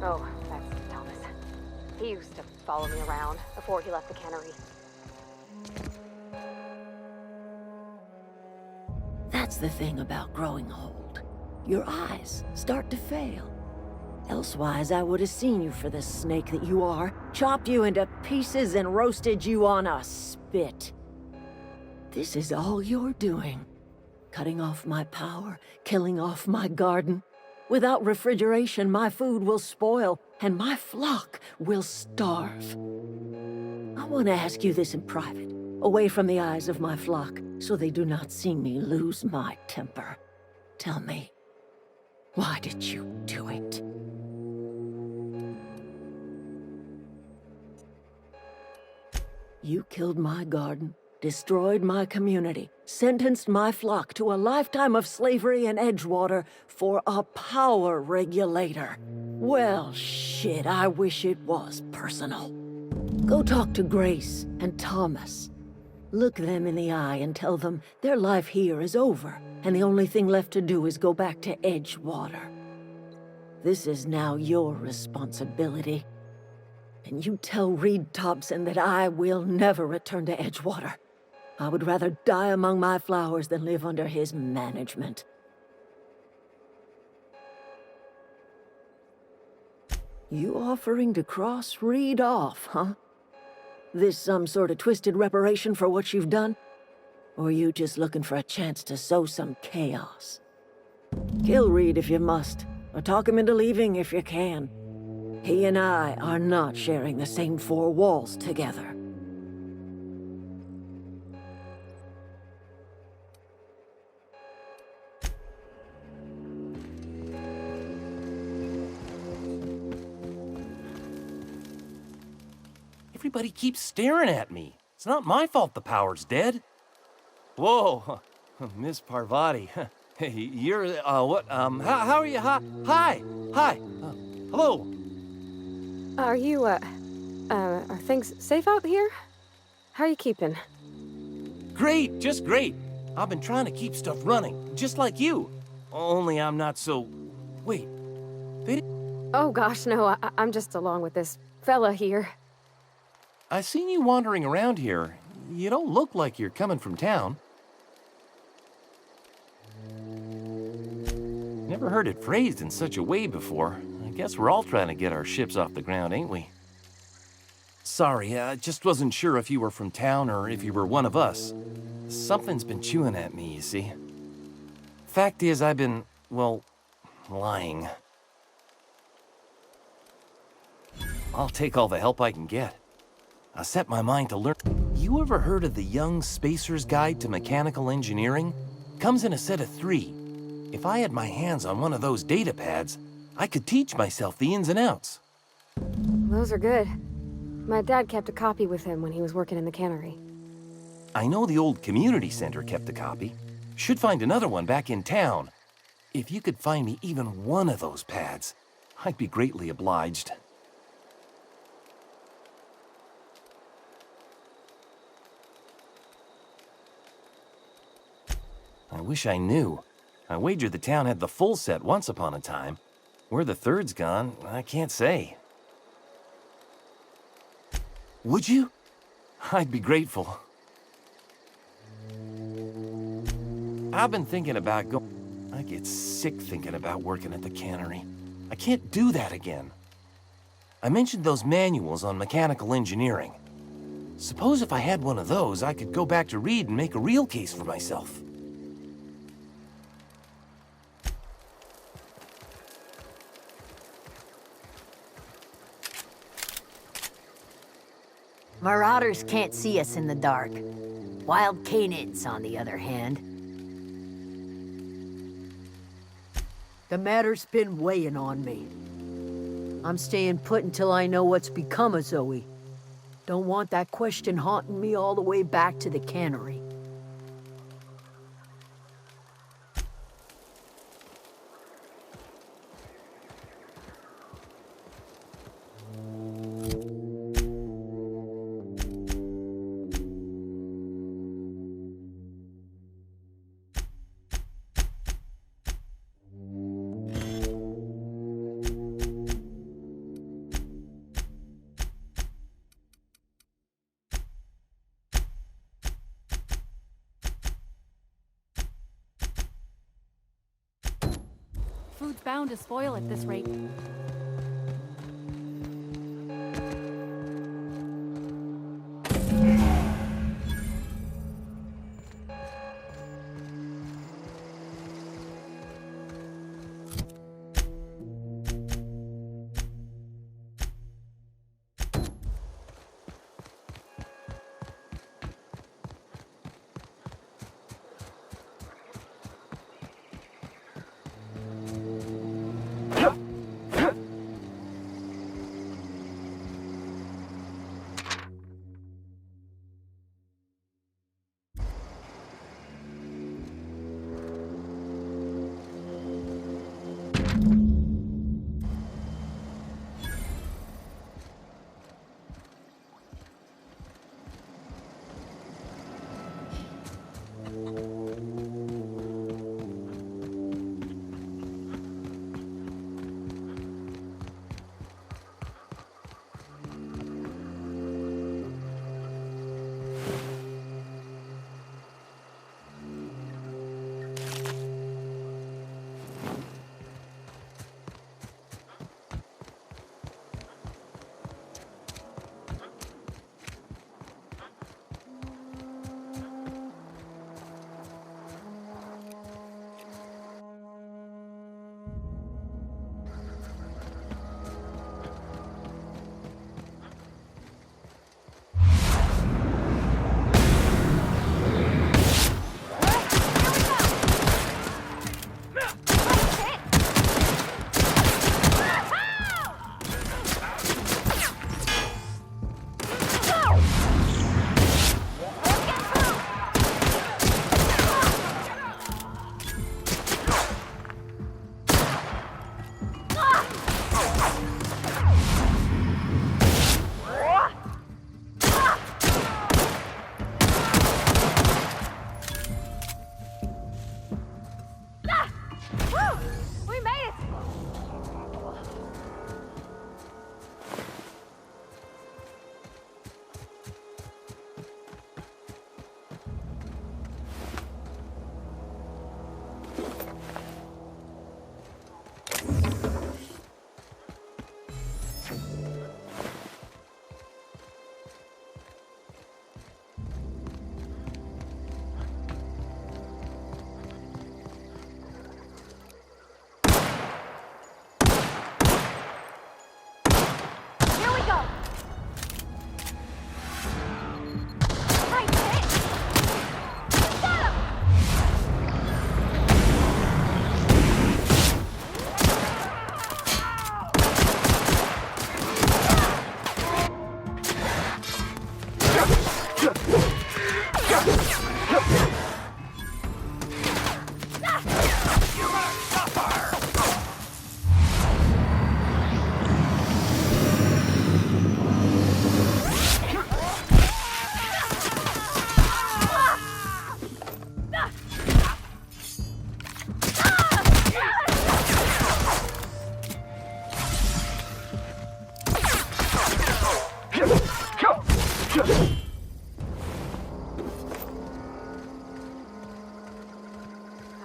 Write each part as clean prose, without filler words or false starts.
Oh, that's Thomas. He used to follow me around before he left the cannery. That's the thing about growing old. Your eyes start to fail. Elsewise, I would have seen you for the snake that you are, chopped you into pieces and roasted you on a spit. This is all you're doing. Cutting off my power, killing off my garden. Without refrigeration, my food will spoil, and my flock will starve. I want to ask you this in private, away from the eyes of my flock, so they do not see me lose my temper. Tell me, why did you do it? You killed my garden, destroyed my community, sentenced my flock to a lifetime of slavery in Edgewater for a power regulator. Well, shit, I wish it was personal. Go talk to Grace and Thomas. Look them in the eye and tell them their life here is over, and the only thing left to do is go back to Edgewater. This is now your responsibility. And you tell Reed Thompson that I will never return to Edgewater. I would rather die among my flowers than live under his management. You offering to cross Reed off, huh? This some sort of twisted reparation for what you've done? Or you just looking for a chance to sow some chaos? Kill Reed if you must, or talk him into leaving if you can. He and I are not sharing the same four walls together. Everybody keeps staring at me. It's not my fault the power's dead. Whoa, Miss Parvati. Hey, you're, what, how are you? Hi, hello. Are you, are things safe out here? How are you keeping? Great, just great. I've been trying to keep stuff running, just like you. Only I'm not so... Wait, they didn't... Oh gosh, no, I'm just along with this fella here. I seen you wandering around here. You don't look like you're coming from town. Never heard it phrased in such a way before. I guess we're all trying to get our ships off the ground, ain't we? Sorry, I just wasn't sure if you were from town or if you were one of us. Something's been chewing at me, you see. Fact is, I've been, well, lying. I'll take all the help I can get. I set my mind to learn. You ever heard of the Young Spacer's Guide to Mechanical Engineering? Comes in a set of 3. If I had my hands on one of those data pads, I could teach myself the ins and outs. Those are good. My dad kept a copy with him when he was working in the cannery. I know the old community center kept a copy. Should find another one back in town. If you could find me even one of those pads, I'd be greatly obliged. I wish I knew. I wager the town had the full set once upon a time. Where the third's gone, I can't say. Would you? I'd be grateful. I've been thinking about I get sick thinking about working at the cannery. I can't do that again. I mentioned those manuals on mechanical engineering. Suppose if I had one of those, I could go back to Reed and make a real case for myself. Marauders can't see us in the dark. Wild canids, on the other hand. The matter's been weighing on me. I'm staying put until I know what's become of Zoe. Don't want that question haunting me all the way back to the cannery. Food's bound to spoil at this rate.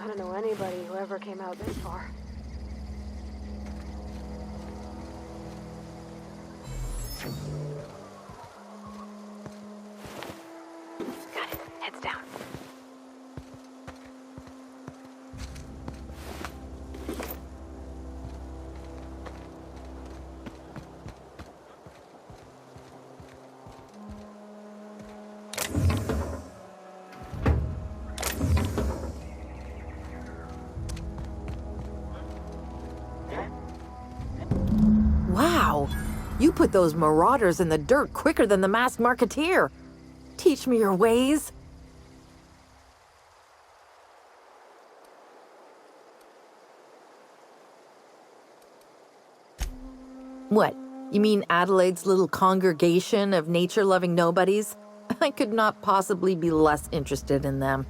I don't know anybody who ever came out this far. You put those marauders in the dirt quicker than the masked marketeer. Teach me your ways. What? You mean Adelaide's little congregation of nature-loving nobodies? I could not possibly be less interested in them.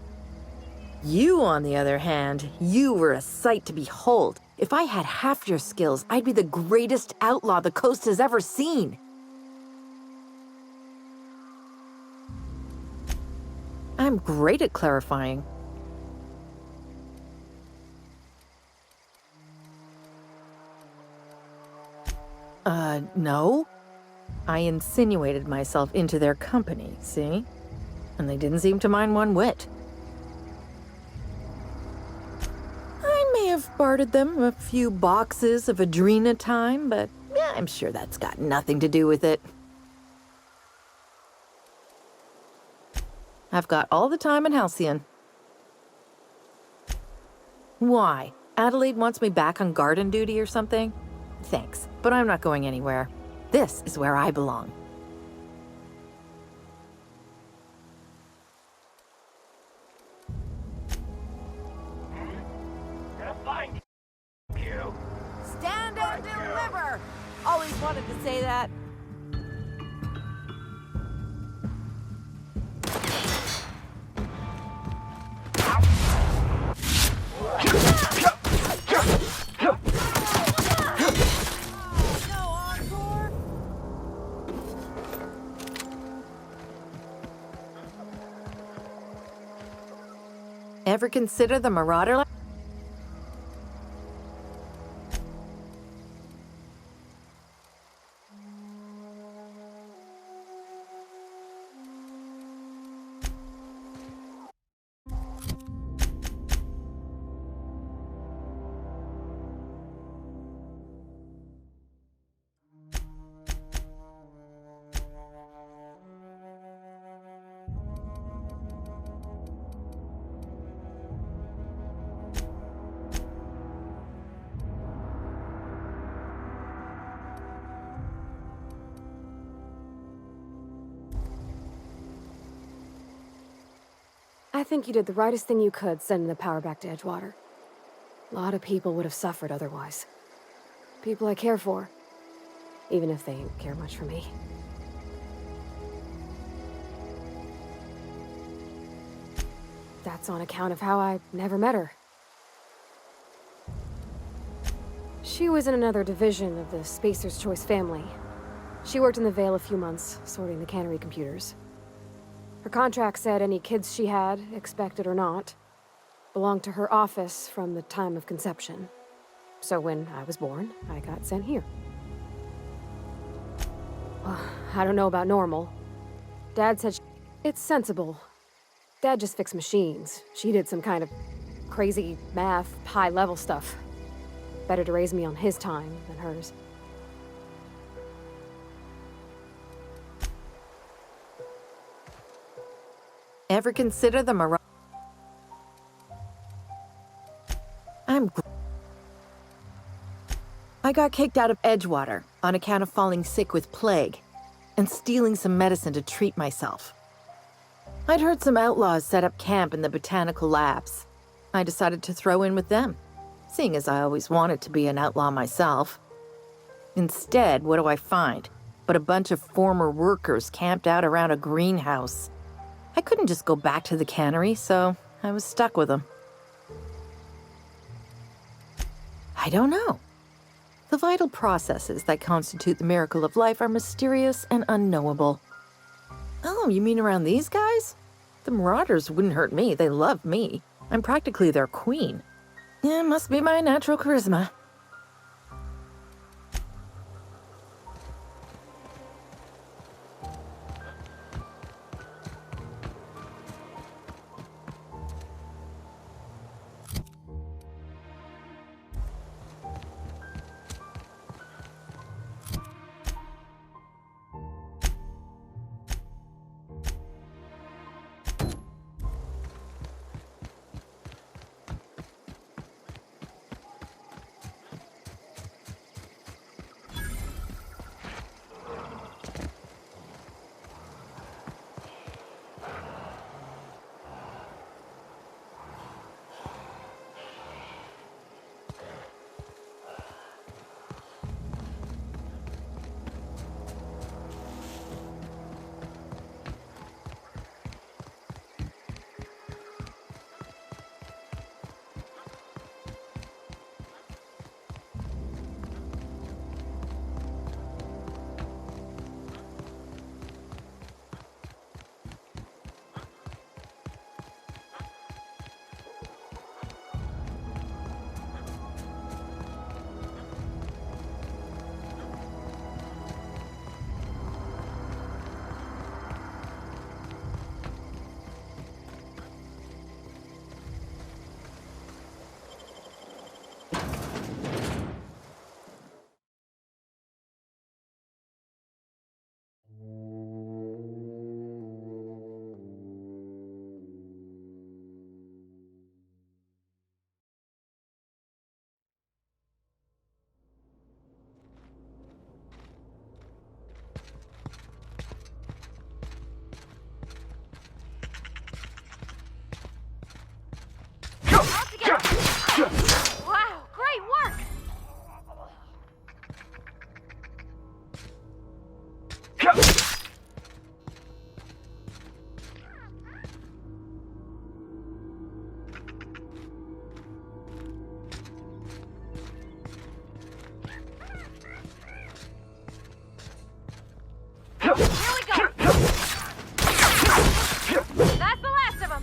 You, on the other hand, you were a sight to behold. If I had half your skills, I'd be the greatest outlaw the coast has ever seen. I'm great at clarifying. No. I insinuated myself into their company, see? And they didn't seem to mind one whit. I may have bartered them a few boxes of Adrena time, but yeah, I'm sure that's got nothing to do with it. I've got all the time in Halcyon. Why? Adelaide wants me back on garden duty or something? Thanks, but I'm not going anywhere. This is where I belong. Stand and deliver! Always wanted to say that. Ever consider the Marauder? I think you did the rightest thing you could sending the power back to Edgewater. A lot of people would have suffered otherwise. People I care for, even if they don't care much for me. That's on account of how I never met her. She was in another division of the Spacer's Choice family. She worked in the Vale a few months, sorting the cannery computers. Her contract said any kids she had, expected or not, belonged to her office from the time of conception. So when I was born, I got sent here. Well, I don't know about normal. Dad said it's sensible. Dad just fixed machines. She did some kind of crazy math, high-level stuff. Better to raise me on his time than hers. Ever consider the Marauder? I got kicked out of Edgewater on account of falling sick with plague and stealing some medicine to treat myself. I'd heard some outlaws set up camp in the botanical labs. I decided to throw in with them, seeing as I always wanted to be an outlaw myself. Instead, what do I find? But a bunch of former workers camped out around a greenhouse. I couldn't just go back to the cannery, so I was stuck with them. I don't know. The vital processes that constitute the miracle of life are mysterious and unknowable. Oh, you mean around these guys? The Marauders wouldn't hurt me. They love me. I'm practically their queen. Yeah, must be my natural charisma. Here we go! That's the last of them!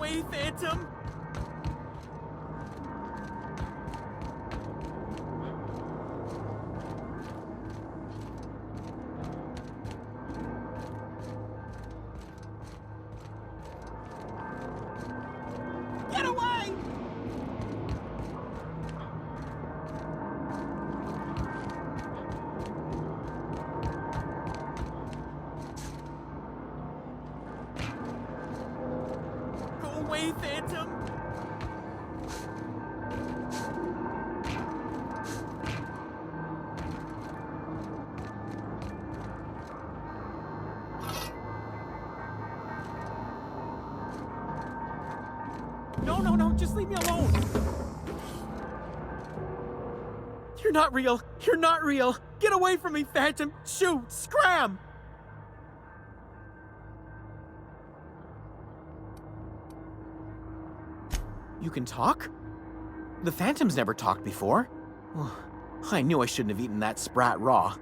away, Phantom! Get away! Go away, Phantom! No, just leave me alone! You're not real! You're not real! Get away from me, Phantom! Shoot! Scram! You can talk? The Phantom's never talked before. I knew I shouldn't have eaten that sprat raw.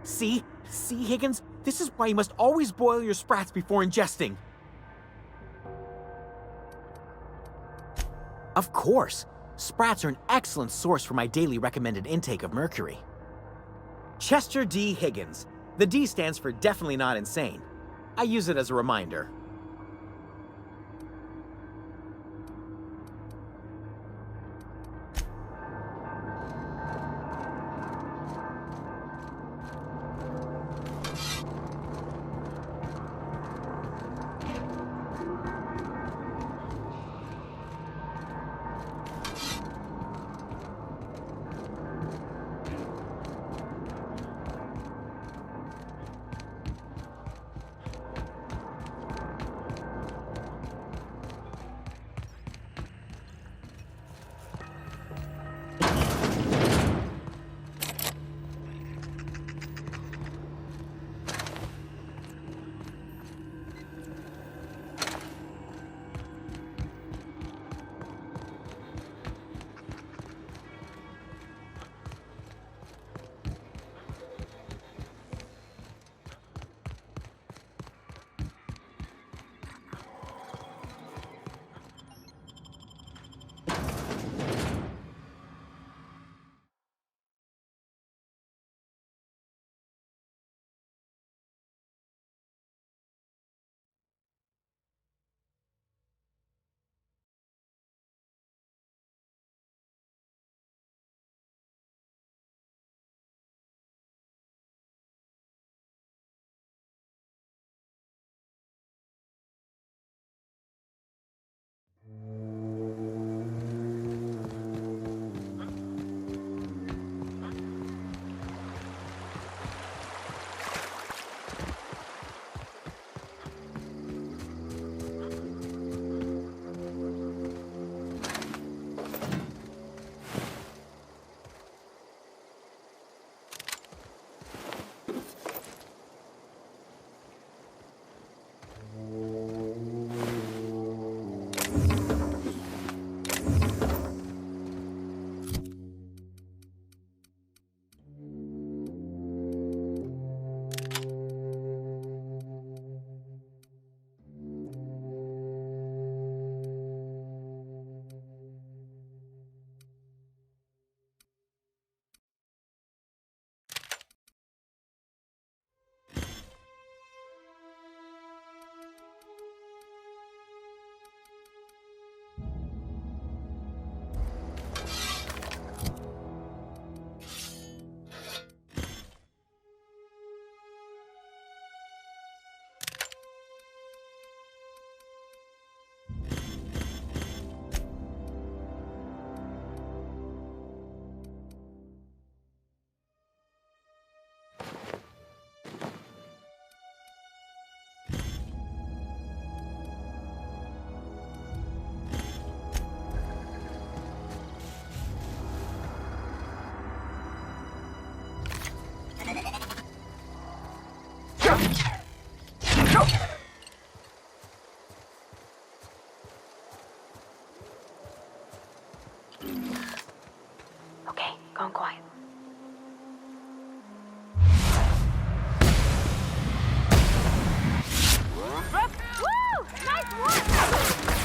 See, Higgins? This is why you must always boil your sprats before ingesting. Of course, sprats are an excellent source for my daily recommended intake of mercury. Chester D. Higgins. The D stands for definitely not insane. I use it as a reminder. Okay, gone quiet. Brooke? Woo! Nice work!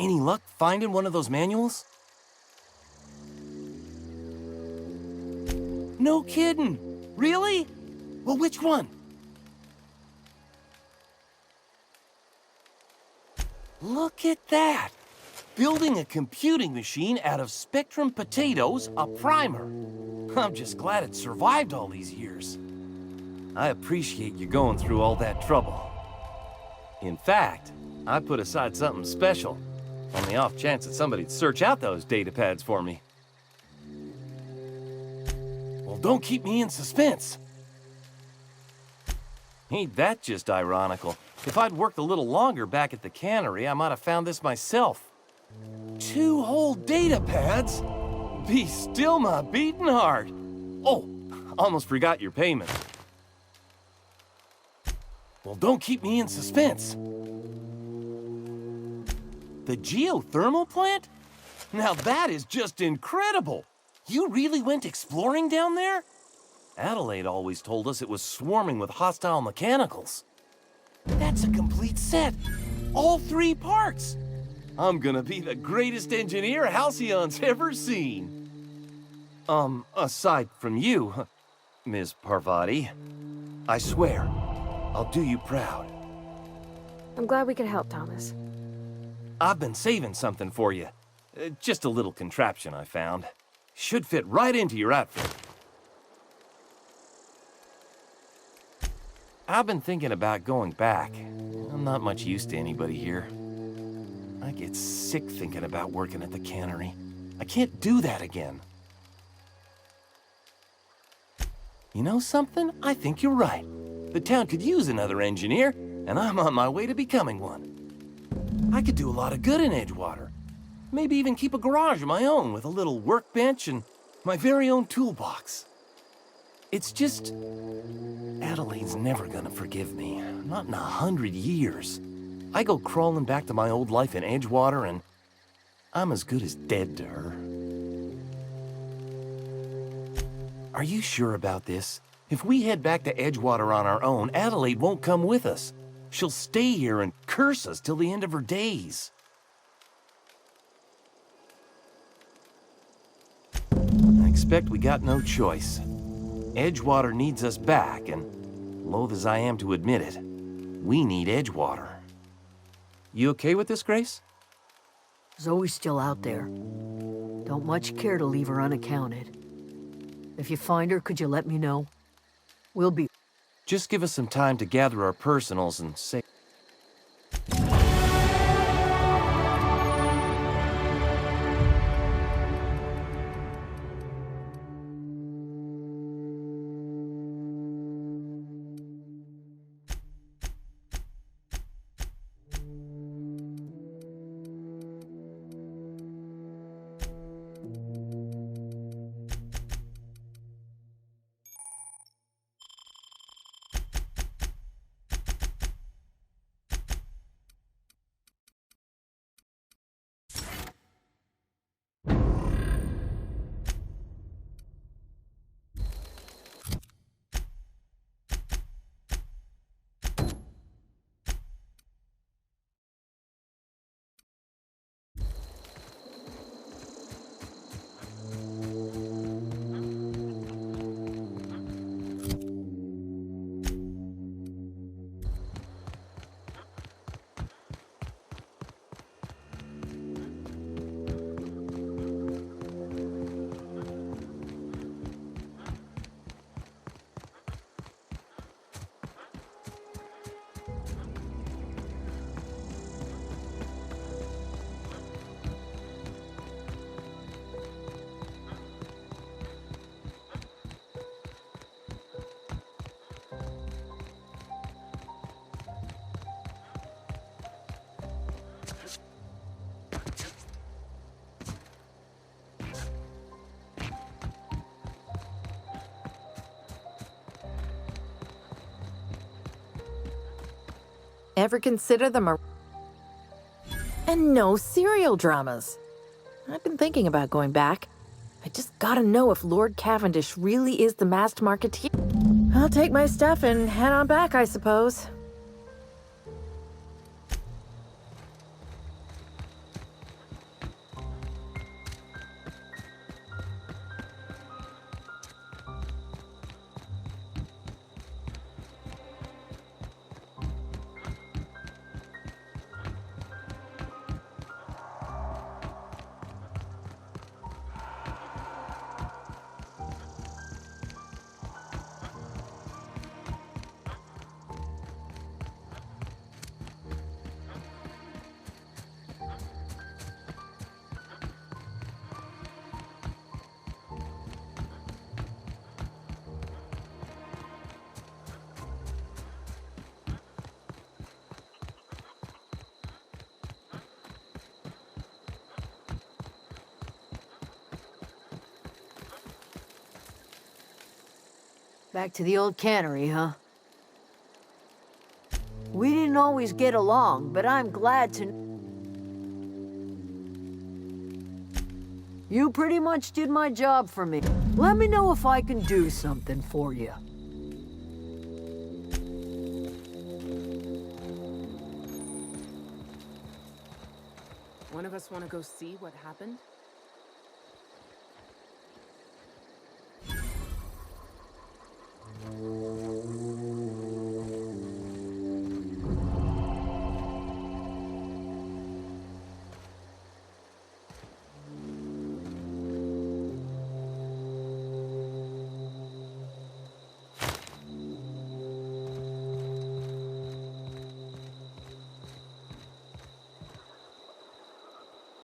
Any luck finding one of those manuals? No kidding! Really? Well, which one? Look at that! Building a computing machine out of Spectrum potatoes, a primer. I'm just glad it survived all these years. I appreciate you going through all that trouble. In fact, I put aside something special, on the off chance that somebody'd search out those data pads for me. Well, don't keep me in suspense. Ain't that just ironical? If I'd worked a little longer back at the cannery, I might have found this myself. 2 whole data pads? Be still my beating heart. Oh, almost forgot your payment. Well, don't keep me in suspense. The geothermal plant? Now that is just incredible. You really went exploring down there? Adelaide always told us it was swarming with hostile mechanicals. That's a complete set. All 3 parts. I'm gonna be the greatest engineer Halcyon's ever seen. Aside from you, Ms. Parvati, I swear, I'll do you proud. I'm glad we could help, Thomas. I've been saving something for you. Just a little contraption I found. Should fit right into your outfit. I've been thinking about going back. I'm not much use to anybody here. I get sick thinking about working at the cannery. I can't do that again. You know something? I think you're right. The town could use another engineer, and I'm on my way to becoming one. I could do a lot of good in Edgewater. Maybe even keep a garage of my own with a little workbench and my very own toolbox. It's just... Adelaide's never gonna forgive me. Not in 100 years. I go crawling back to my old life in Edgewater, and I'm as good as dead to her. Are you sure about this? If we head back to Edgewater on our own, Adelaide won't come with us. She'll stay here and curse us till the end of her days. I expect we got no choice. Edgewater needs us back, and loath as I am to admit it, we need Edgewater. You okay with this, Grace? Zoe's still out there. Don't much care to leave her unaccounted. If you find her, could you let me know? We'll be... Just give us some time to gather our personals and say... Ever consider them a... And no serial dramas. I've been thinking about going back. I just gotta know if Lord Cavendish really is the masked marketeer. I'll take my stuff and head on back, I suppose. Back to the old cannery, huh? We didn't always get along, but I'm glad to... You pretty much did my job for me. Let me know if I can do something for you. One of us want to go see what happened?